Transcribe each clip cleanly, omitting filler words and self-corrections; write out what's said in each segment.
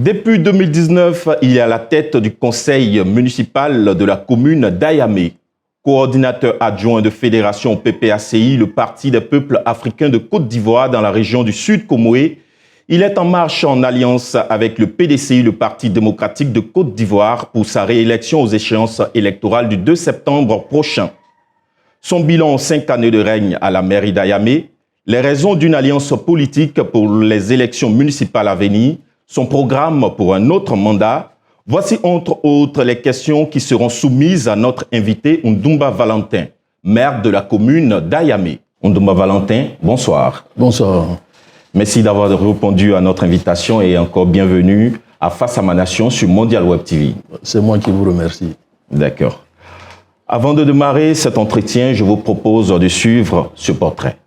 Depuis 2019, il est à la tête du conseil municipal de la commune d'Ayamé. Coordinateur adjoint de fédération PPACI, le Parti des peuples africains de Côte d'Ivoire dans la région du Sud Comoé, il est en marche en alliance avec le PDCI, le Parti démocratique de Côte d'Ivoire, pour sa réélection aux échéances électorales du 2 septembre prochain. Son bilan en 5 années de règne à la mairie d'Ayamé, les raisons d'une alliance politique pour les élections municipales à venir, son programme pour un autre mandat. Voici entre autres les questions qui seront soumises à notre invité Ndumba Valentin, maire de la commune d'Ayamé. Ndumba Valentin, bonsoir. Bonsoir. Merci d'avoir répondu à notre invitation et encore bienvenue à Face à ma Nation sur Mondial Web TV. C'est moi qui vous remercie. D'accord. Avant de démarrer cet entretien, je vous propose de suivre ce portrait.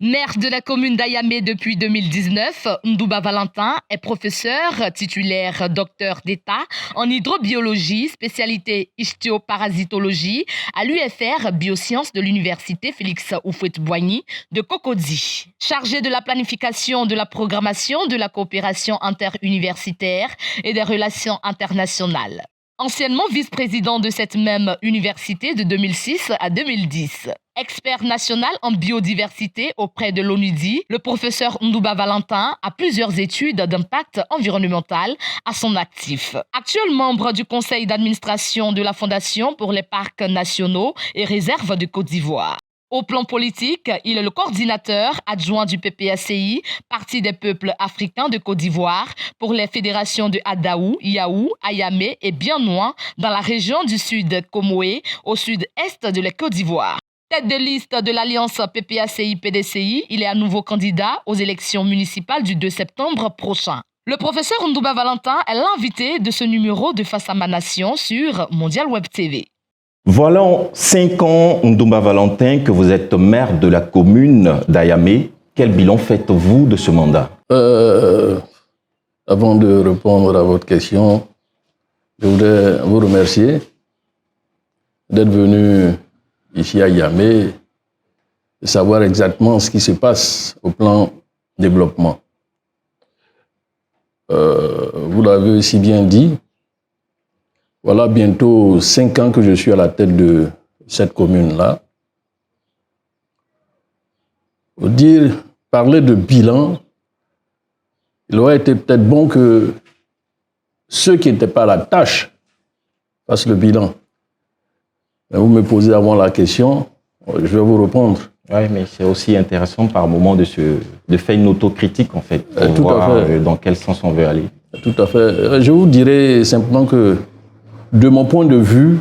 Maire de la commune d'Ayamé depuis 2019, Ndumba Valentin est professeur titulaire docteur d'État en hydrobiologie, spécialité histioparasitologie à l'UFR Biosciences de l'Université Félix Houphouët-Boigny de Cocody. Chargé de la planification, de la programmation, de la coopération interuniversitaire et des relations internationales. Anciennement vice-président de cette même université de 2006 à 2010. Expert national en biodiversité auprès de l'ONUDI, le professeur Ndumba Valentin a plusieurs études d'impact environnemental à son actif. Actuel membre du conseil d'administration de la Fondation pour les parcs nationaux et réserves de Côte d'Ivoire. Au plan politique, il est le coordinateur adjoint du PPACI, Parti des peuples africains de Côte d'Ivoire, pour les fédérations de Adaou, Yaou, Ayamé et Biennois dans la région du Sud Comoé, au sud-est de la Côte d'Ivoire. Tête de liste de l'alliance PPACI-PDCI, il est à nouveau candidat aux élections municipales du 2 septembre prochain. Le professeur Ndumba Valentin est l'invité de ce numéro de Face à ma Nation sur Mondial Web TV. Voilà 5 ans, Ndumba Valentin, que vous êtes maire de la commune d'Ayamé. Quel bilan faites-vous de ce mandat? Avant de répondre à votre question, je voudrais vous remercier d'être venu ici à Ayamé et savoir exactement ce qui se passe au plan développement. Vous l'avez si bien dit. Voilà bientôt 5 ans que je suis à la tête de cette commune-là. Pour parler de bilan, il aurait été peut-être bon que ceux qui n'étaient pas à la tâche fassent le bilan. Mais vous me posez avant la question, je vais vous répondre. Oui, mais c'est aussi intéressant par moment de faire une autocritique, en fait, pour Tout voir à fait. Dans quel sens on veut aller. Tout à fait. Je vous dirais simplement que, de mon point de vue,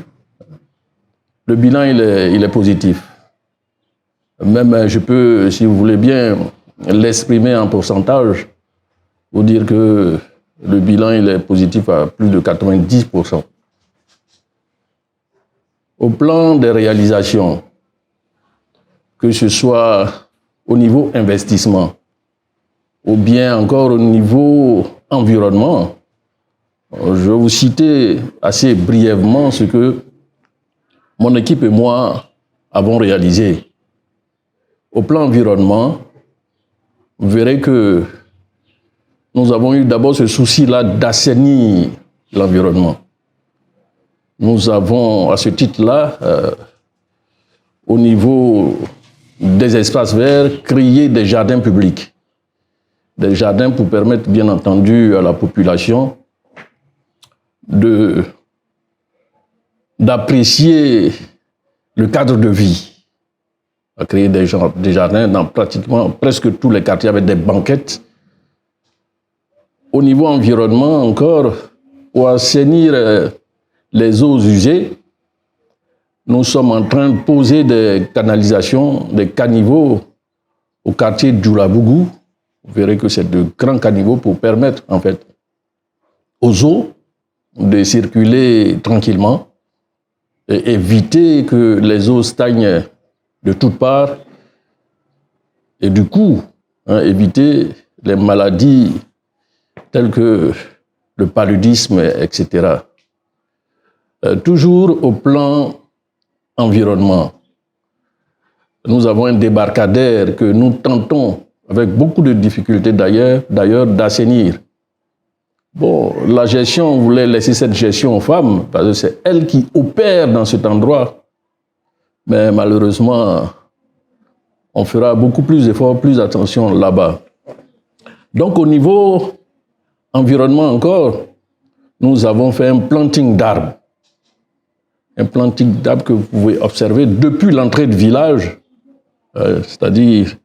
le bilan, il est positif. Même, je peux, si vous voulez bien, l'exprimer en pourcentage, pour dire que le bilan, il est positif à plus de 90%. Au plan des réalisations, que ce soit au niveau investissement, ou bien encore au niveau environnement, je vais vous citer assez brièvement ce que mon équipe et moi avons réalisé. Au plan environnement, vous verrez que nous avons eu d'abord ce souci-là d'assainir l'environnement. Nous avons, à ce titre-là, au niveau des espaces verts, créé des jardins publics. Des jardins pour permettre, bien entendu, à la population d'apprécier le cadre de vie. On a créé des jardins dans pratiquement presque tous les quartiers avec des banquettes. Au niveau environnement encore, pour assainir les eaux usées, nous sommes en train de poser des canalisations, des caniveaux au quartier d'Oulabougou. Vous verrez que c'est de grands caniveaux pour permettre en fait aux eaux de circuler tranquillement et éviter que les eaux stagnent de toutes parts et du coup éviter les maladies telles que le paludisme, etc. Toujours au plan environnement, nous avons un débarcadère que nous tentons avec beaucoup de difficultés d'ailleurs d'assainir. Bon, la gestion, on voulait laisser cette gestion aux femmes, parce que c'est elles qui opèrent dans cet endroit. Mais malheureusement, on fera beaucoup plus d'efforts, plus d'attention là-bas. Donc au niveau environnement encore, nous avons fait un planting d'arbres. Un planting d'arbres que vous pouvez observer depuis l'entrée du village, c'est-à-dire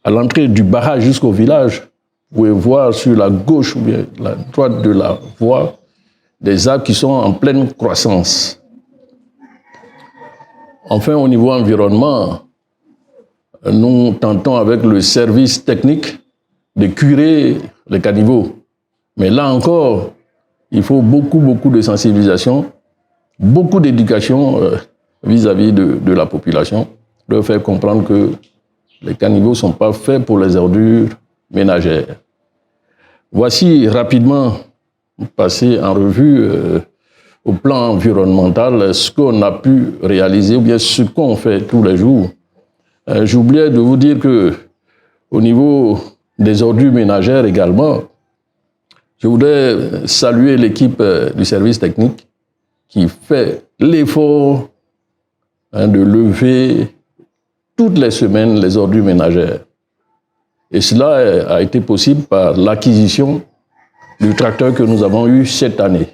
à l'entrée du barrage jusqu'au village. Vous pouvez voir sur la gauche ou bien la droite de la voie des arbres qui sont en pleine croissance. Enfin, au niveau environnement, nous tentons avec le service technique de curer les caniveaux. Mais là encore, il faut beaucoup de sensibilisation, beaucoup d'éducation vis-à-vis de la population, de faire comprendre que les caniveaux ne sont pas faits pour les ordures ménagères. Voici rapidement passer en revue au plan environnemental ce qu'on a pu réaliser ou bien ce qu'on fait tous les jours. J'oubliais de vous dire que au niveau des ordures ménagères également, je voudrais saluer l'équipe du service technique qui fait l'effort de lever toutes les semaines les ordures ménagères. Et cela a été possible par l'acquisition du tracteur que nous avons eu cette année.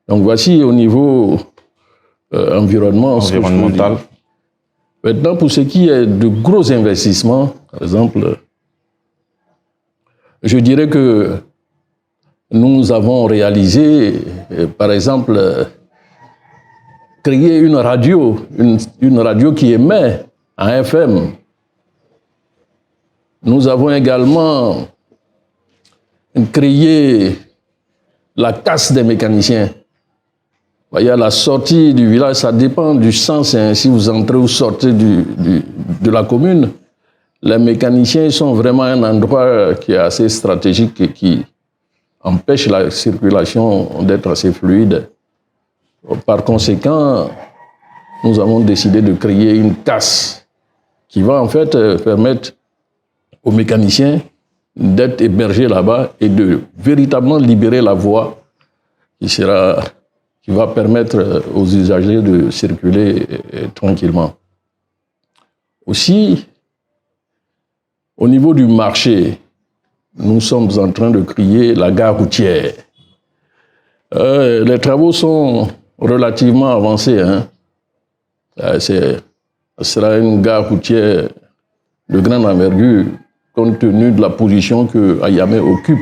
Donc voici au niveau environnemental. Maintenant, pour ce qui est de gros investissements, par exemple, je dirais que nous avons réalisé, par exemple, créer une radio qui émet en FM. Nous avons également créé la casse des mécaniciens. Il y a la sortie du village, ça dépend du sens. Hein. Si vous entrez ou sortez de la commune, les mécaniciens sont vraiment un endroit qui est assez stratégique et qui empêche la circulation d'être assez fluide. Par conséquent, nous avons décidé de créer une casse qui va en fait permettre aux mécaniciens d'être hébergés là-bas et de véritablement libérer la voie qui va permettre aux usagers de circuler tranquillement. Aussi, au niveau du marché, nous sommes en train de créer la gare routière. Les travaux sont relativement avancés. Hein. Ce sera une gare routière de grande envergure, compte tenu de la position que Ayamé occupe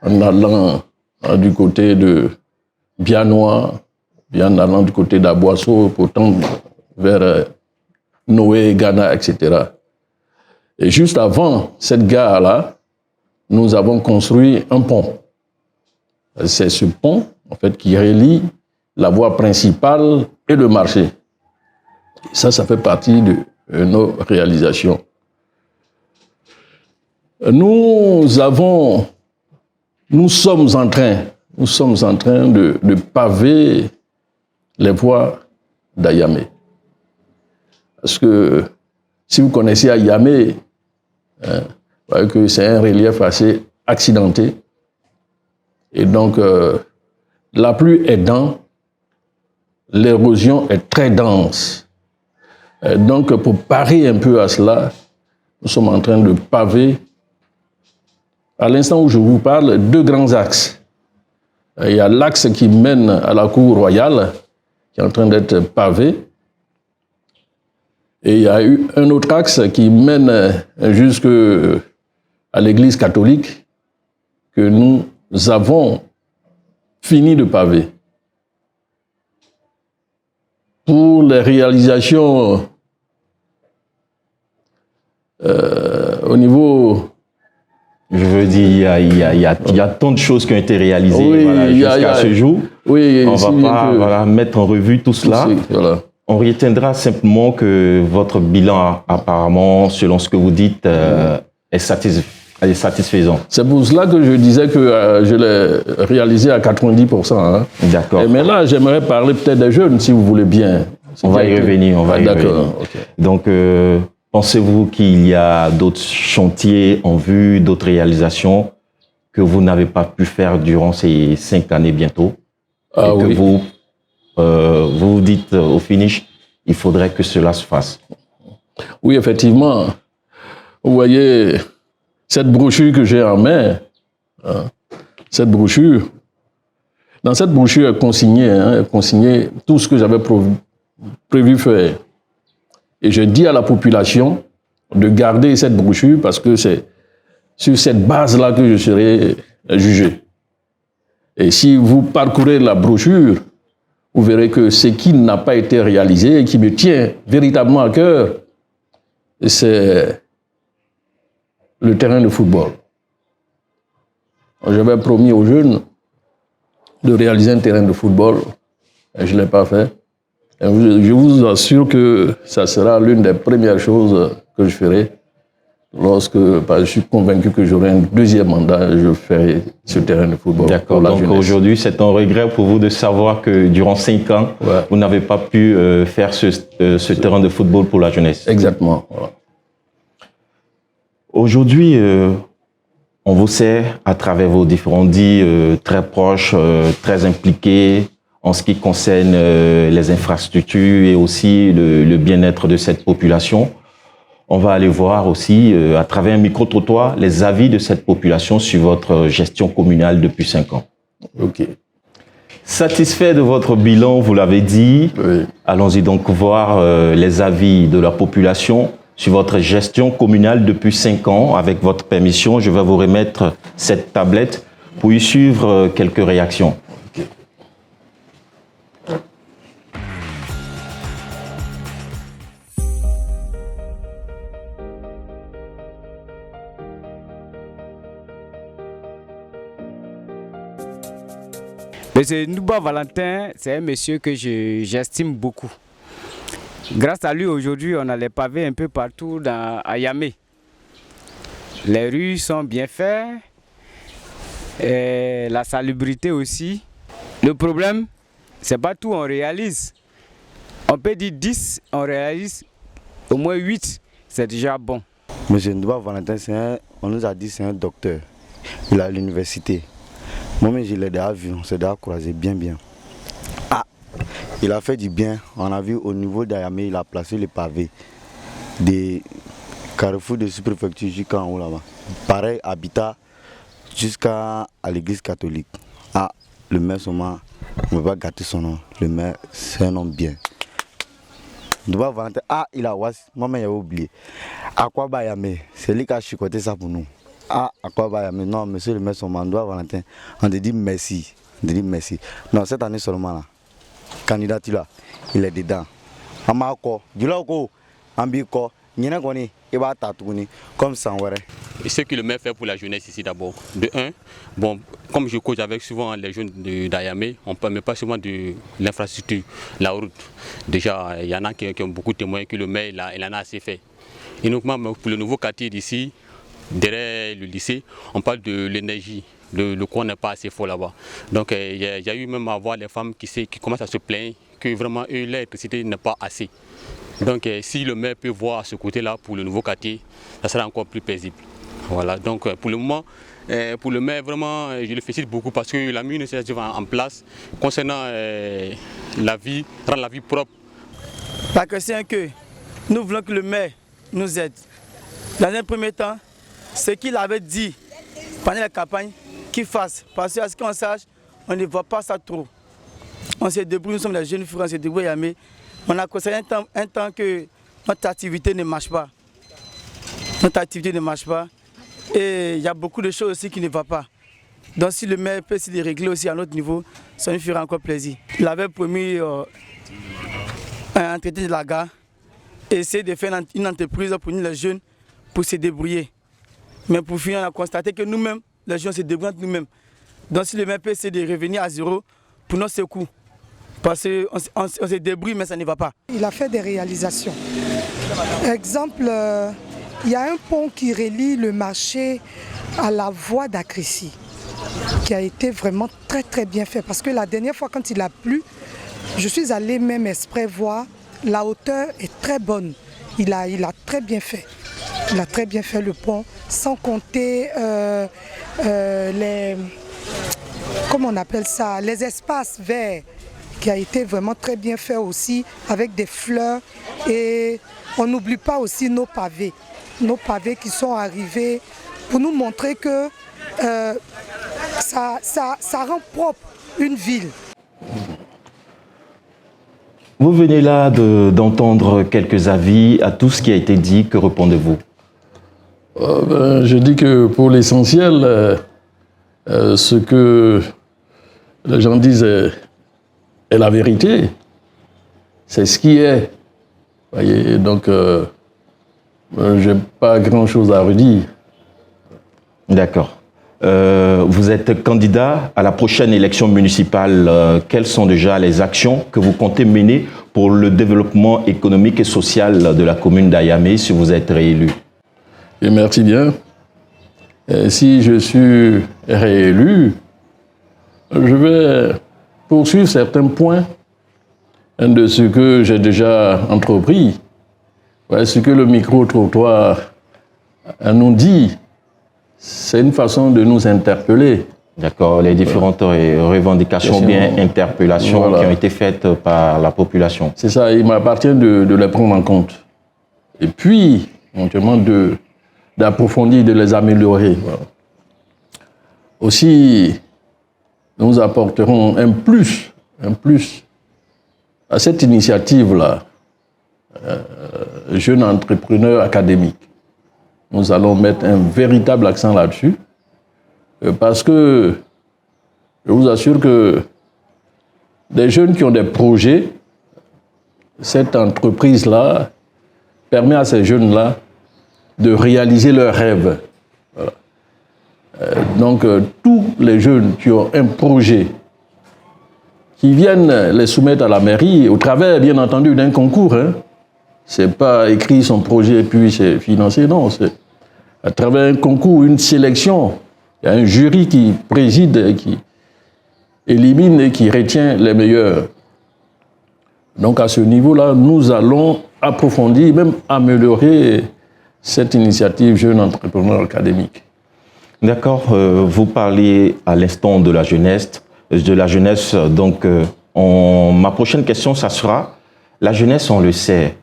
en allant du côté de Bianois, bien allant du côté d'Aboisseau, pour tendre vers Noé, Ghana, etc. Et juste avant cette gare-là, nous avons construit un pont. C'est ce pont, en fait, qui relie la voie principale et le marché. Ça fait partie de nos réalisations. Nous sommes en train de paver les voies d'Ayamé. Parce que si vous connaissez Ayamé, vous voyez que c'est un relief assez accidenté. Et donc, la pluie aidant, l'érosion est très dense. Donc, pour parer un peu à cela, nous sommes en train de paver, à l'instant où je vous parle, 2 grands axes. Il y a l'axe qui mène à la cour royale, qui est en train d'être pavé. Et il y a eu un autre axe qui mène jusqu'à l'église catholique, que nous avons fini de paver. Pour les réalisations au niveau... Je veux dire, il y a tant de choses qui ont été réalisées jusqu'à ce jour. Oui, on ne va pas mettre en revue tout cela. Voilà. On retiendra simplement que votre bilan, apparemment, selon ce que vous dites, est satisfaisant. C'est pour cela que je disais que je l'ai réalisé à 90%. Hein. D'accord. Mais là, j'aimerais parler peut-être des jeunes, si vous voulez bien. On va y revenir. D'accord. Okay. Donc, Pensez-vous qu'il y a d'autres chantiers en vue, d'autres réalisations que vous n'avez pas pu faire durant ces 5 années bientôt? Et que Oui. vous dites au finish, il faudrait que cela se fasse. Oui, effectivement. Vous voyez, cette brochure que j'ai en main, cette brochure, dans cette brochure est consigné tout ce que j'avais prévu faire. Et je dis à la population de garder cette brochure parce que c'est sur cette base-là que je serai jugé. Et si vous parcourez la brochure, vous verrez que ce qui n'a pas été réalisé et qui me tient véritablement à cœur, c'est le terrain de football. J'avais promis aux jeunes de réaliser un terrain de football et je ne l'ai pas fait. Et je vous assure que ça sera l'une des premières choses que je ferai. Lorsque je suis convaincu que j'aurai un deuxième mandat, je ferai ce terrain de football. D'accord. Donc aujourd'hui, c'est un regret pour vous de savoir que durant 5 ans, vous n'avez pas pu faire ce terrain de football pour la jeunesse. Exactement. Voilà. Aujourd'hui, on vous sait à travers vos différents dits très proches, très impliqués en ce qui concerne les infrastructures et aussi le bien-être de cette population. On va aller voir aussi, à travers un micro-trottoir, les avis de cette population sur votre gestion communale depuis 5 ans. Ok. Satisfait de votre bilan, vous l'avez dit. Oui. Allons-y donc voir les avis de la population sur votre gestion communale depuis 5 ans. Avec votre permission, je vais vous remettre cette tablette pour y suivre quelques réactions. Okay. Monsieur Ndouba Valentin, c'est un monsieur que j'estime beaucoup. Grâce à lui, aujourd'hui, on a les pavés un peu partout à Yamé. Les rues sont bien faites, et la salubrité aussi. Le problème, c'est pas tout on réalise. On peut dire 10, on réalise au moins 8, c'est déjà bon. Monsieur Ndouba Valentin, on nous a dit que c'est un docteur. Il est à l'université. Moi-même, je l'ai déjà vu, on s'est déjà croisé bien. Ah, il a fait du bien. On a vu au niveau d'Ayamé, il a placé les pavés des carrefours de sous-préfecture jusqu'en haut là-bas. Pareil, Habitat jusqu'à l'église catholique. Ah, le maire, on ne va pas gâter son nom. Le maire, c'est un homme bien. Ndouba Valentin, il a oublié. Moi-même, j'ai oublié. À quoi Bayamé, c'est lui qui a chicoté ça pour nous. À quoi Bayamé, non, monsieur le maire, Ndouba Valentin, on te dit merci. On te dit merci. Non, cette année seulement là, candidature là, il est dedans. Amako, Djulako, Ambiko, Nyenagoni, Eba Tatouni, comme ça, ouais. Et ce que le maire fait pour la jeunesse ici d'abord. De un, bon, comme je coach avec souvent les jeunes d'Ayamé, on ne permet pas seulement de l'infrastructure, la route. Déjà, il y en a qui ont beaucoup témoigné que le maire il en a assez fait. Et donc, pour le nouveau quartier d'ici, derrière le lycée, on parle de l'énergie. Le courant n'est pas assez fort là-bas. Donc il y a eu même à voir les femmes qui commencent à se plaindre que vraiment l'électricité n'est pas assez. Donc si le maire peut voir ce côté-là pour le nouveau quartier, ça sera encore plus paisible. Voilà, donc pour le moment, pour le maire, vraiment, je le félicite beaucoup parce qu'il a mis une initiative en place concernant la vie, rendre la vie propre. La question est que nous voulons que le maire nous aide. Dans un premier temps, ce qu'il avait dit pendant la campagne, qu'il fasse. Parce qu'à ce qu'on sache, on ne voit pas ça trop. On se débrouille, nous sommes les jeunes filles, on se débrouille, mais on a constaté un temps que notre activité ne marche pas. Notre activité ne marche pas. Et il y a beaucoup de choses aussi qui ne vont pas. Donc si le maire peut s'y régler aussi à notre niveau, ça nous fera encore plaisir. Il avait promis un entretien de la gare, essayer de faire une entreprise pour nous les jeunes, pour se débrouiller. Mais pour finir, on a constaté que nous-mêmes, les gens se débrouillent nous-mêmes. Donc si le maire peut essayer de revenir à zéro pour nos secours. Parce qu'on se débrouille, mais ça ne va pas. Il a fait des réalisations. Exemple, il y a un pont qui relie le marché à la voie d'Acrissy, qui a été vraiment très très bien fait. Parce que la dernière fois, quand il a plu, je suis allée même exprès voir, la hauteur est très bonne. il a très bien fait. Il a très bien fait le pont, sans compter comment on appelle ça, les espaces verts, qui a été vraiment très bien fait aussi, avec des fleurs. Et on n'oublie pas aussi nos pavés qui sont arrivés pour nous montrer que ça rend propre une ville. Vous venez là d'entendre quelques avis à tout ce qui a été dit. Que répondez-vous? Je dis que pour l'essentiel, ce que les gens disent est la vérité. C'est ce qui est. Voyez, donc, je n'ai pas grand-chose à redire. D'accord. Vous êtes candidat à la prochaine élection municipale. Quelles sont déjà les actions que vous comptez mener pour le développement économique et social de la commune d'Ayamé si vous êtes réélu? Et merci bien. Et si je suis réélu, je vais poursuivre certains points de ce que j'ai déjà entrepris. Ouais, ce que le micro-trottoir nous dit, c'est une façon de nous interpeller. D'accord, les différentes revendications, bien interpellations qui ont été faites par la population. C'est ça, il m'appartient de les prendre en compte. Et puis, éventuellement, d'approfondir, de les améliorer. Voilà. Aussi, nous apporterons un plus à cette initiative-là, jeune entrepreneur académique. Nous allons mettre un véritable accent là-dessus, parce que je vous assure que des jeunes qui ont des projets, cette entreprise-là permet à ces jeunes-là de réaliser leurs rêves. Voilà. Donc, tous les jeunes qui ont un projet, qui viennent les soumettre à la mairie, au travers, bien entendu, d'un concours. Hein. C'est pas écrit son projet et puis c'est financé, non. C'est à travers un concours, une sélection. Il y a un jury qui préside, et qui élimine et qui retient les meilleurs. Donc, à ce niveau-là, nous allons approfondir, même améliorer cette initiative Jeune Entrepreneur Académique. D'accord. Vous parliez à l'instant de la jeunesse. Donc, ma prochaine question, ça sera, la jeunesse, on le sait,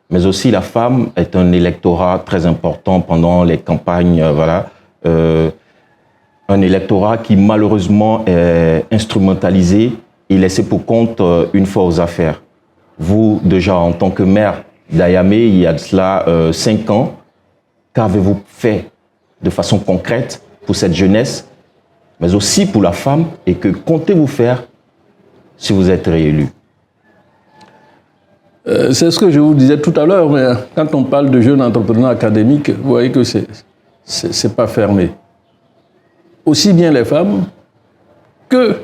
mais aussi la femme est un électorat très important pendant les campagnes, voilà. Un électorat qui, malheureusement, est instrumentalisé et laissé pour compte une fois aux affaires. Vous, déjà, en tant que maire d'Ayamé, il y a de cela 5 ans, qu'avez-vous fait de façon concrète pour cette jeunesse, mais aussi pour la femme, et que comptez-vous faire si vous êtes réélu? C'est ce que je vous disais tout à l'heure, mais quand on parle de jeunes entrepreneurs académiques, vous voyez que c'est pas fermé. Aussi bien les femmes que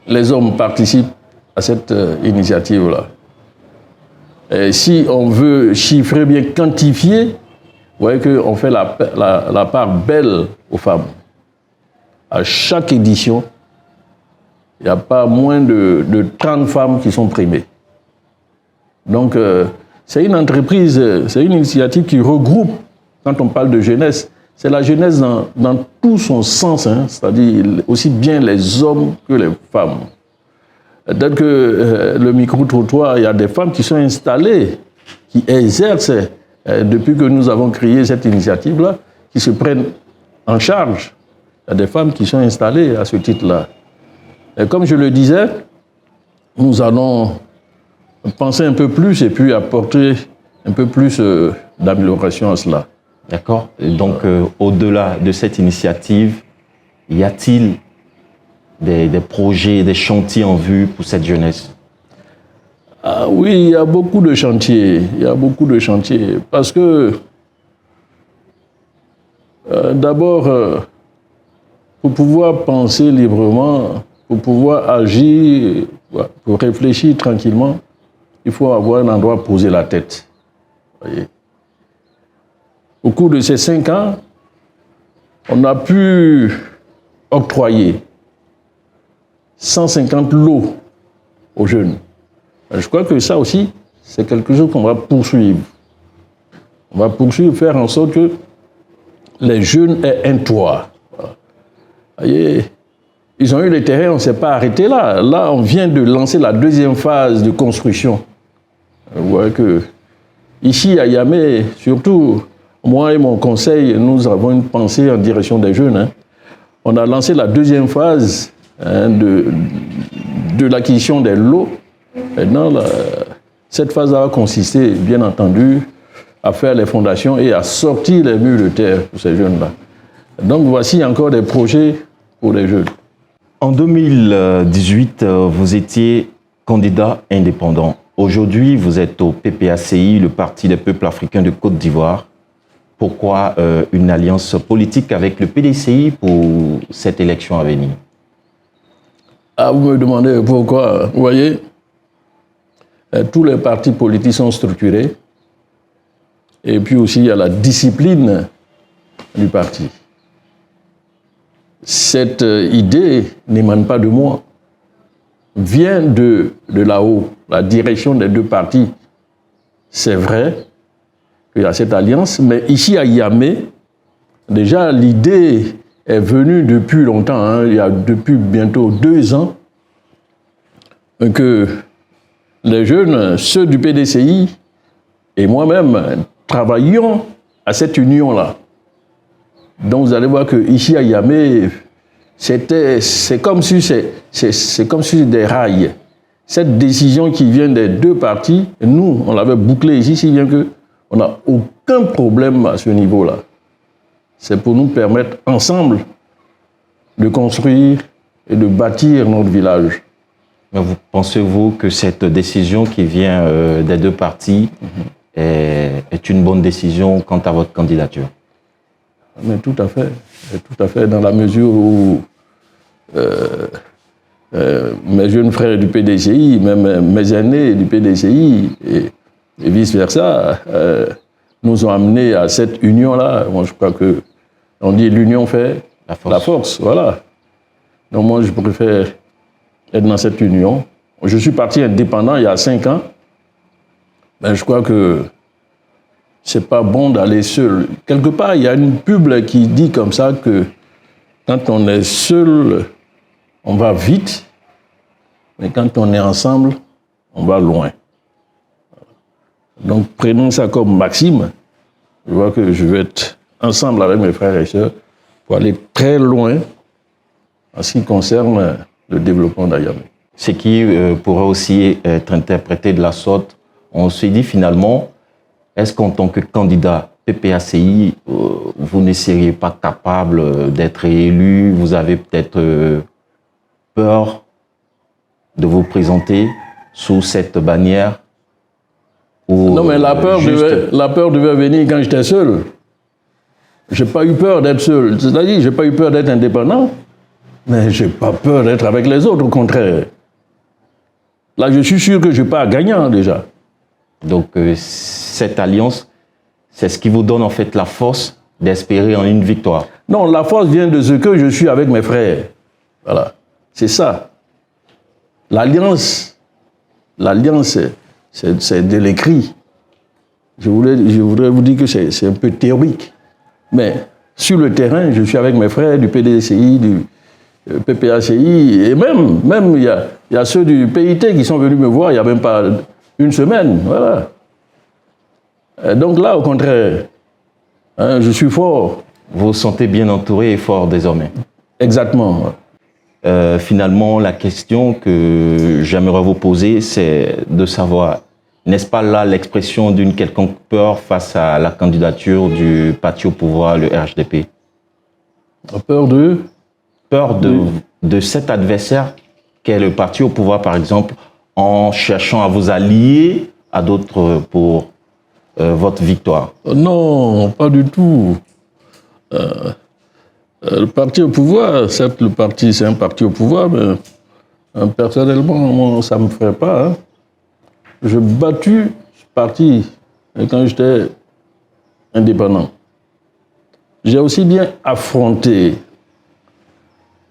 les hommes participent à cette initiative-là. Et si on veut chiffrer bien, quantifier, vous voyez qu'on fait la part belle aux femmes. À chaque édition, il n'y a pas moins de 30 femmes qui sont primées. Donc, c'est une entreprise, c'est une initiative qui regroupe, quand on parle de jeunesse, c'est la jeunesse dans tout son sens, hein, c'est-à-dire aussi bien les hommes que les femmes. Dès que le micro-trottoir, il y a des femmes qui sont installées, qui exercent, depuis que nous avons créé cette initiative-là, qui se prennent en charge. Il y a des femmes qui sont installées à ce titre-là. Et comme je le disais, nous allons penser un peu plus et puis apporter un peu plus d'amélioration à cela. D'accord. Donc, au-delà de cette initiative, y a-t-il des projets, des chantiers en vue pour cette jeunesse? Ah oui, il y a beaucoup de chantiers. Il y a beaucoup de chantiers. Parce que, d'abord, pour pouvoir penser librement, pour pouvoir agir, pour réfléchir tranquillement, il faut avoir un endroit pour poser la tête. Voyez. Au cours de ces 5 ans, on a pu octroyer 150 lots aux jeunes. Je crois que ça aussi, c'est quelque chose qu'on va poursuivre. On va poursuivre, faire en sorte que les jeunes aient un toit. Voyez, ils ont eu les terrains, on ne s'est pas arrêté là. Là, on vient de lancer la deuxième phase de construction. Vous voyez que ici, à Yamé, surtout, moi et mon conseil, nous avons une pensée en direction des jeunes. Hein. On a lancé la deuxième phase de l'acquisition des lots. Maintenant, cette phase a consisté, bien entendu, à faire les fondations et à sortir les murs de terre pour ces jeunes-là. Donc, voici encore des projets pour les jeunes. En 2018, vous étiez candidat indépendant. Aujourd'hui, vous êtes au PPACI, le Parti des peuples africains de Côte d'Ivoire. Pourquoi une alliance politique avec le PDCI pour cette élection à venir? Ah, vous me demandez pourquoi. Vous voyez, tous les partis politiques sont structurés. Et puis aussi, il y a la discipline du parti. Cette idée n'émane pas de moi, vient de là-haut, la direction des deux partis. C'est vrai qu'il y a cette alliance, mais ici à Yamé, déjà l'idée est venue depuis longtemps, hein, il y a depuis bientôt 2 ans, que les jeunes, ceux du PDCI et moi-même, travaillions à cette union-là. Donc vous allez voir qu'ici à Yamé, c'est comme si des rails. Cette décision qui vient des deux partis, nous, on l'avait bouclée ici, si bien qu'on n'a aucun problème à ce niveau-là. C'est pour nous permettre ensemble de construire et de bâtir notre village. Mais pensez-vous que cette décision qui vient des deux partis est une bonne décision quant à votre candidature? Mais tout à fait, dans la mesure où mes jeunes frères du PDCI, même mes aînés du PDCI et vice-versa, nous ont amenés à cette union-là. Moi, je crois que on dit l'union fait la force, voilà. Donc moi, je préfère être dans cette union. Je suis parti indépendant il y a 5 ans, mais je crois que c'est pas bon d'aller seul. Quelque part, il y a une pub qui dit comme ça que quand on est seul, on va vite, mais quand on est ensemble, on va loin. Donc prenons ça comme maxime. Je vois que je vais être ensemble avec mes frères et sœurs pour aller très loin en ce qui concerne le développement d'Ayamé. Ce qui pourrait aussi être interprété de la sorte, on se dit finalement, est-ce qu'en tant que candidat PPACI, vous ne seriez pas capable d'être élu? Vous avez peut-être peur de vous présenter sous cette bannière? Non, mais la peur devait venir quand j'étais seul. Je n'ai pas eu peur d'être seul. C'est-à-dire, je n'ai pas eu peur d'être indépendant, mais je n'ai pas peur d'être avec les autres, au contraire. Là, je suis sûr que je pars gagnant déjà. Donc, cette alliance, c'est ce qui vous donne en fait la force d'espérer en une victoire? Non, la force vient de ce que je suis avec mes frères. Voilà, c'est ça. L'alliance, c'est de l'écrit. Je voudrais vous dire que c'est un peu théorique. Mais sur le terrain, je suis avec mes frères du PDCI, du PPACI, et même il y a ceux du PIT qui sont venus me voir il n'y a même pas une semaine. Voilà. Et donc là, au contraire, hein, je suis fort. Vous vous sentez bien entouré et fort désormais? Exactement. Finalement, la question que j'aimerais vous poser, c'est de savoir, n'est-ce pas là l'expression d'une quelconque peur face à la candidature du parti au pouvoir, le RHDP? Peur de? Peur de cet adversaire qu'est le parti au pouvoir, par exemple, en cherchant à vous allier à d'autres pour votre victoire? Non, pas du tout. Le parti au pouvoir, certes, le parti, c'est un parti au pouvoir, mais personnellement, moi, ça ne me ferait pas. Hein. J'ai battu ce parti quand j'étais indépendant. J'ai aussi bien affronté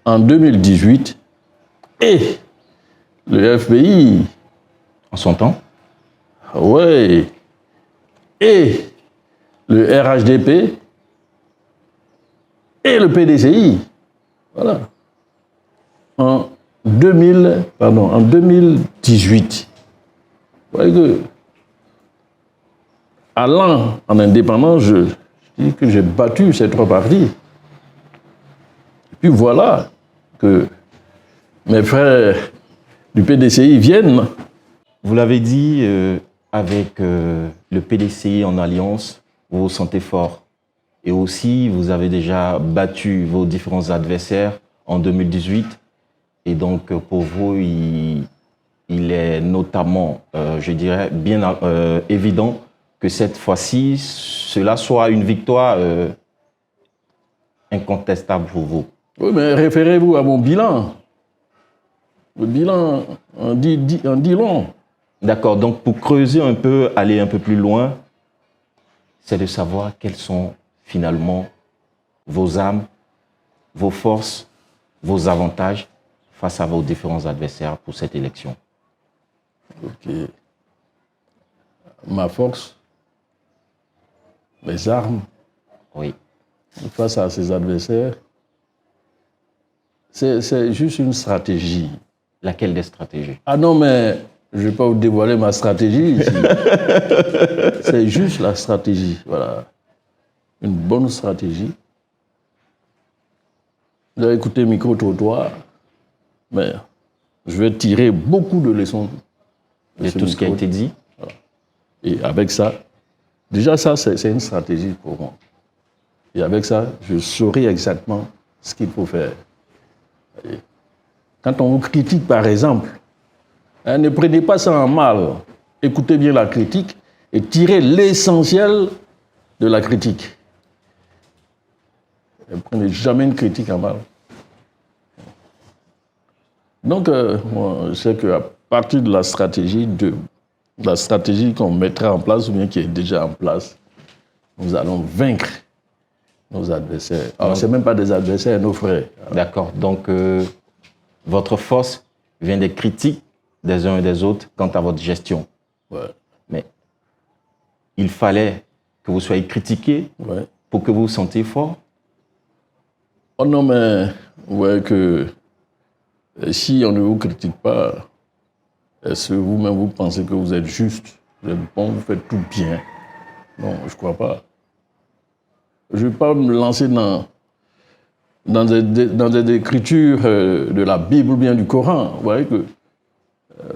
en 2018 et le FPI. En son temps? Oui. Et le RHDP et le PDCI. Voilà. En 2018, vous voyez que, allant en indépendance, je dis que j'ai battu ces 3 partis. Et puis voilà que mes frères du PDCI viennent. Vous l'avez dit, avec le PDCI en alliance, vous vous sentez fort. Et aussi, vous avez déjà battu vos différents adversaires en 2018. Et donc, pour vous, il est notamment, je dirais, bien évident que cette fois-ci, cela soit une victoire incontestable pour vous. Oui, mais référez-vous à mon bilan. Le bilan en dit long. D'accord, donc pour creuser un peu, aller un peu plus loin, c'est de savoir quelles sont finalement vos armes, vos forces, vos avantages face à vos différents adversaires pour cette élection. Ok. Ma force, mes armes, oui, face à ces adversaires, c'est juste une stratégie. Laquelle des stratégies? Ah non, mais je ne vais pas vous dévoiler ma stratégie ici. C'est juste la stratégie, voilà. Une bonne stratégie. Vous avez écouté micro-trottoir, mais je vais tirer beaucoup de leçons de tout ce qui a été dit. Voilà. Et avec ça, déjà ça, c'est une stratégie pour moi. Et avec ça, je saurai exactement ce qu'il faut faire. Et quand on vous critique, par exemple, ne prenez pas ça en mal. Écoutez bien la critique et tirez l'essentiel de la critique. Ne prenez jamais une critique en mal. Donc, moi, je sais qu'à partir de la stratégie qu'on mettra en place, ou bien qui est déjà en place, nous allons vaincre nos adversaires. Alors, ce n'est même pas des adversaires, nos frères. D'accord. Donc, votre force vient des critiques des uns et des autres quant à votre gestion. Ouais. Mais il fallait que vous soyez critiqué pour que vous vous sentiez fort. Oh non, mais ouais, que si on ne vous critique pas, est-ce que vous-même vous pensez que vous êtes juste, vous êtes bon, vous faites tout bien? Non, je ne crois pas. Je ne vais pas me lancer dans des écritures de la Bible ou bien du Coran. Vous voyez que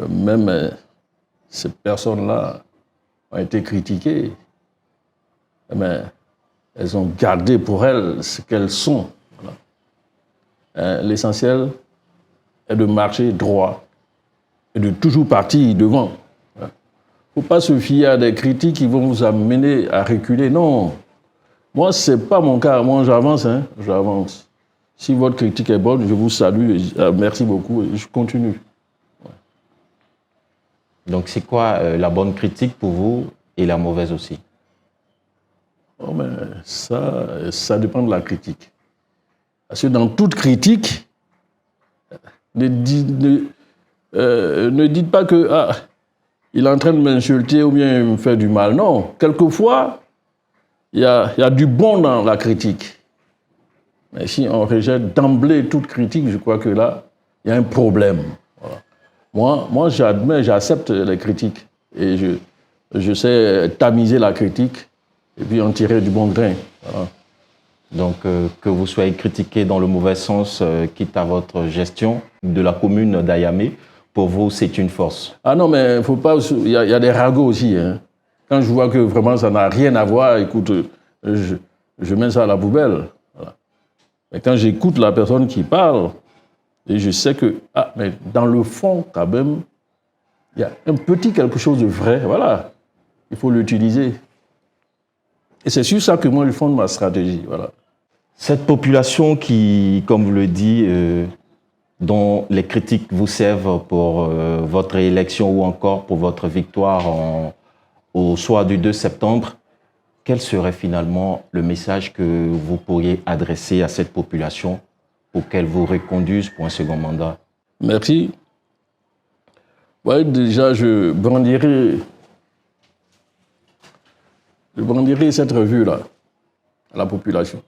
même ces personnes-là ont été critiquées, mais elles ont gardé pour elles ce qu'elles sont. Voilà. L'essentiel est de marcher droit et de toujours partir devant. Il ne faut pas se fier à des critiques qui vont vous amener à reculer. Non. Moi, ce n'est pas mon cas. Moi, j'avance. J'avance. Si votre critique est bonne, je vous salue. Merci beaucoup et je continue. Ouais. Donc, c'est quoi la bonne critique pour vous et la mauvaise aussi? Oh, mais ça dépend de la critique. Parce que dans toute critique, ne dites pas que il est en train de m'insulter ou bien me faire du mal. Non, quelquefois, il y a du bon dans la critique. Mais si on rejette d'emblée toute critique, je crois que là, il y a un problème. Voilà. Moi, j'admets, j'accepte les critiques. Et je sais tamiser la critique et puis en tirer du bon grain. Voilà. Donc, que vous soyez critiqué dans le mauvais sens, quitte à votre gestion de la commune d'Ayamé, pour vous, c'est une force. Ah non, mais faut pas. Il y a des ragots aussi. Hein. Quand je vois que vraiment ça n'a rien à voir, écoute, je mets ça à la poubelle. Voilà. Mais quand j'écoute la personne qui parle, et je sais que, mais dans le fond, quand même, il y a un petit quelque chose de vrai. Voilà. Il faut l'utiliser. Et c'est sur ça que moi, je fonde ma stratégie. Voilà. Cette population qui, comme vous le dites, dont les critiques vous servent pour votre élection ou encore pour votre victoire au soir du 2 septembre, quel serait finalement le message que vous pourriez adresser à cette population pour qu'elle vous reconduise pour un second mandat? Merci. Ouais, déjà, je brandirai je brandirai cette revue-là à la population.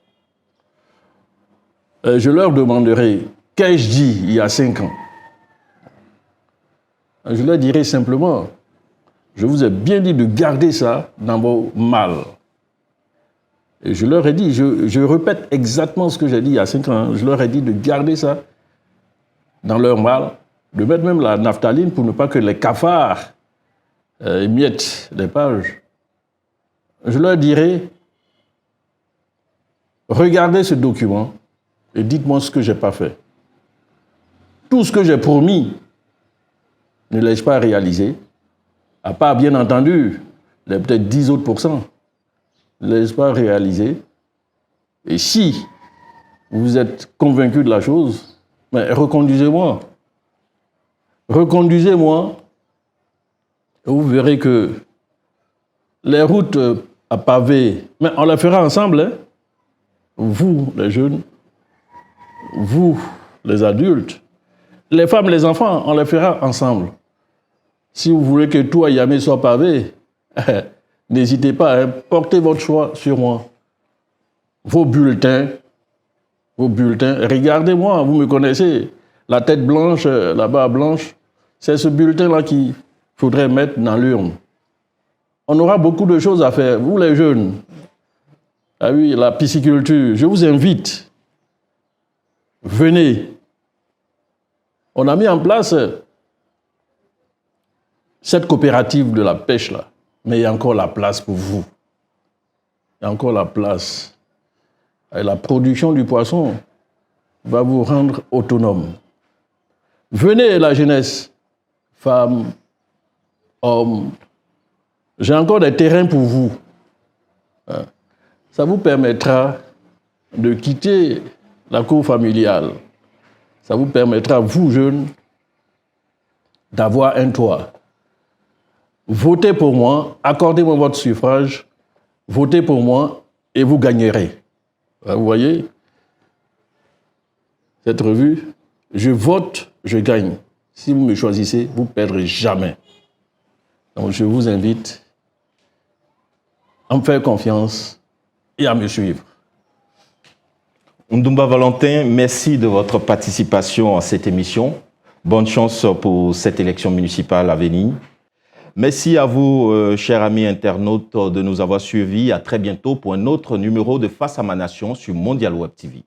Je leur demanderai, qu'ai-je dit il y a 5 ans? Je leur dirai simplement, je vous ai bien dit de garder ça dans vos malles. Et je leur ai dit, je répète exactement ce que j'ai dit il y a 5 ans, je leur ai dit de garder ça dans leurs malles, de mettre même la naphtaline pour ne pas que les cafards émiettent les pages. Je leur dirai, regardez ce document et dites-moi ce que je n'ai pas fait. Tout ce que j'ai promis, ne l'ai-je pas réalisé, à part, bien entendu, les peut-être 10 autres %, ne l'ai-je pas réalisé. Et si vous êtes convaincu de la chose, mais reconduisez-moi. Reconduisez-moi, et vous verrez que les routes à pavés, mais on les fera ensemble, hein? Vous, les jeunes, vous, les adultes, les femmes, les enfants, on les fera ensemble. Si vous voulez que tout à Yamé soit pavé, n'hésitez pas, hein, portez votre choix sur moi. Vos bulletins, regardez-moi, vous me connaissez, la tête blanche, la barbe blanche, c'est ce bulletin-là qu'il faudrait mettre dans l'urne. On aura beaucoup de choses à faire, vous les jeunes. Ah oui, la pisciculture, je vous invite, venez. On a mis en place cette coopérative de la pêche-là, mais il y a encore la place pour vous. Il y a encore la place. Et la production du poisson va vous rendre autonome. Venez, la jeunesse, femmes, hommes. J'ai encore des terrains pour vous. Ça vous permettra de quitter la cour familiale. Ça vous permettra, vous jeunes, d'avoir un toit. Votez pour moi, accordez-moi votre suffrage, votez pour moi et vous gagnerez. Vous voyez, cette revue, je vote, je gagne. Si vous me choisissez, vous ne perdrez jamais. Donc je vous invite à me faire confiance et à me suivre. Ndumba Valentin, merci de votre participation à cette émission. Bonne chance pour cette élection municipale à venir. Merci à vous, chers amis internautes, de nous avoir suivis. À très bientôt pour un autre numéro de Face à ma Nation sur Mondial Web TV.